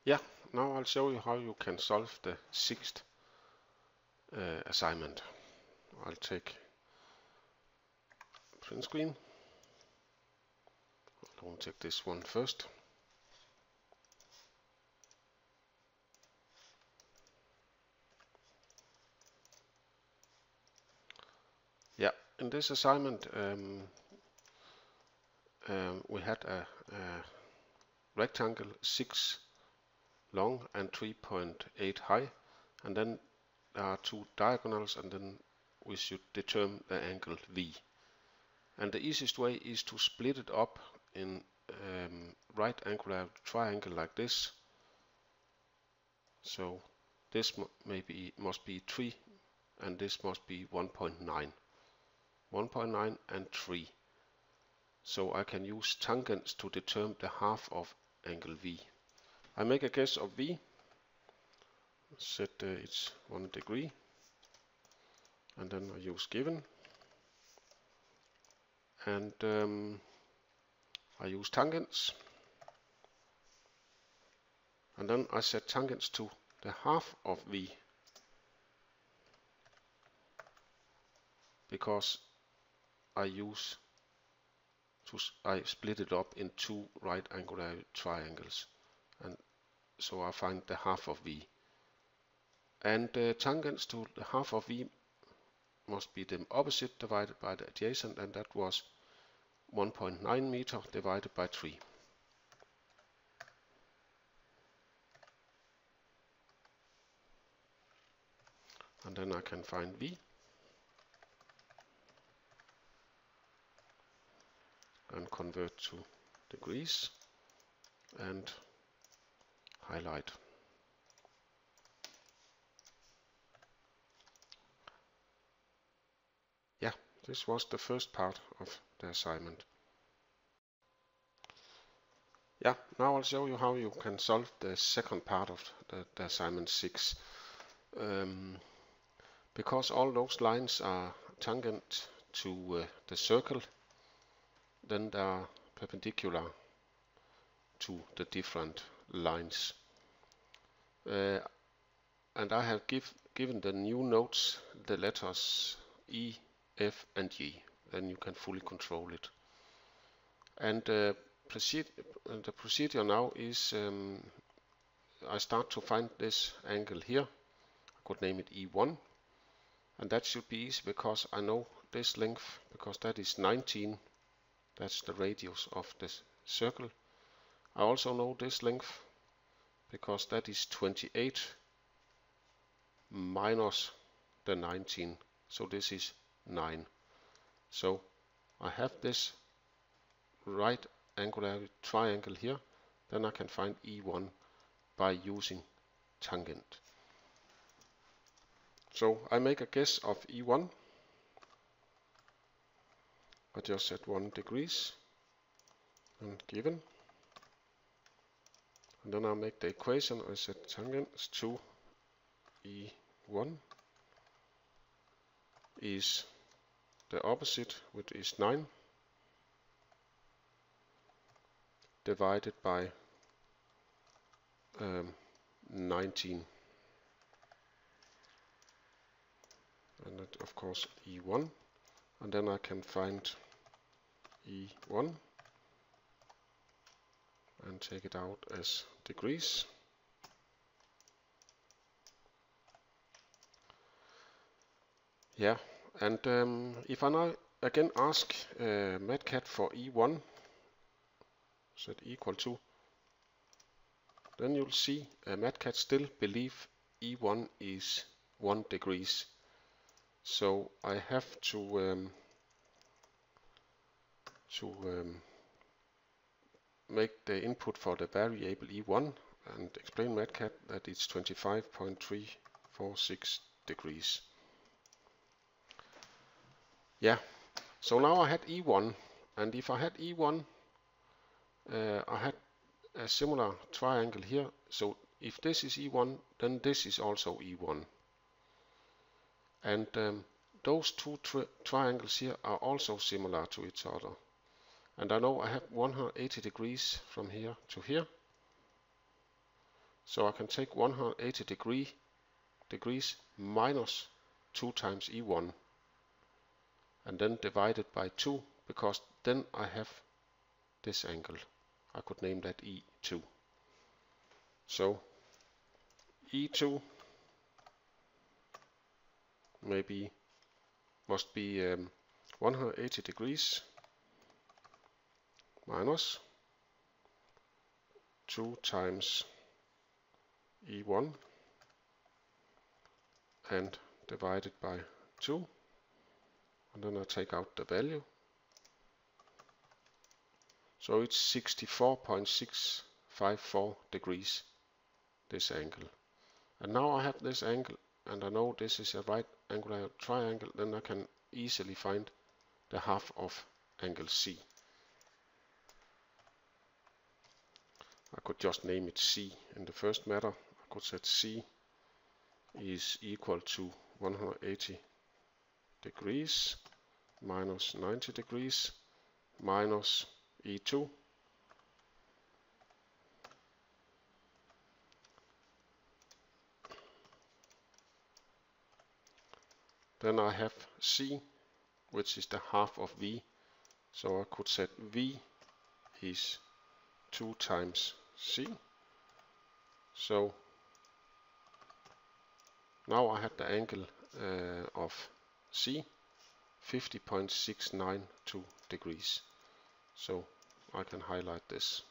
Yeah, now I'll show you how you can solve the sixth assignment. I'll take print screen. I'll take this one first. Yeah, in this assignment we had a rectangle 6 long and 3.8 high, and then there are two diagonals, and then we should determine the angle V. And the easiest way is to split it up in right angular triangle like this. So this must be 3, and this must be 1.9. 1.9 and 3. So I can use tangents to determine the half of angle V. I make a guess of V. Set it's 1 degree, and then I use given, and I use tangents, and then I set tangents to the half of V, because I split it up in two right angular triangles, and so I find the half of V. And tangents to the half of V must be the opposite divided by the adjacent, and that was 1.9 meter divided by 3. And then I can find V and convert to degrees and highlight. Yeah, this was the first part of the assignment. Yeah, now I'll show you how you can solve the second part of the assignment 6. Because all those lines are tangent to the circle, then they are perpendicular to the different lines. And I have given the new nodes the letters E, F and G. Then you can fully control it. And the procedure now is I start to find this angle here. I could name it E1, and that should be easy because I know this length, because that is 19. That's the radius of this circle. I also know this length because that is 28 minus the 19, so this is 9. So I have this right angular triangle here, then I can find E1 by using tangent. So I make a guess of E1. I just set 1 degrees and given, and then I make the equation. I set tangents to E1 is the opposite, which is 9, divided by 19, and that of course E1, and then I can find E1 and take it out as degrees. Yeah, and if I now again ask MatCat for E1, set equal to, then you'll see MatCat still believe E1 is 1 degrees. So I have to make the input for the variable E1 and explain MatCat that it's 25.346 degrees. Yeah, so now I had E1, and if I had E1, I had a similar triangle here. So if this is E1, then this is also E1. And those two triangles here are also similar to each other. And I know I have 180 degrees from here to here. So I can take 180 degrees minus 2 times E1 and then divide it by 2, because then I have this angle. I could name that E2. So E2 maybe must be 180 degrees minus 2 times E1 and divided by 2, and then I take out the value. So it's 64.654 degrees, this angle. And now I have this angle, and I know this is a right angular triangle, then I can easily find the half of angle C. I could just name it C in the first matter. I could set C is equal to 180 degrees minus 90 degrees minus E2 . Then I have C, which is the half of V, so I could set V is 2 times C. So now I have the angle of C, 50.692 degrees. So I can highlight this.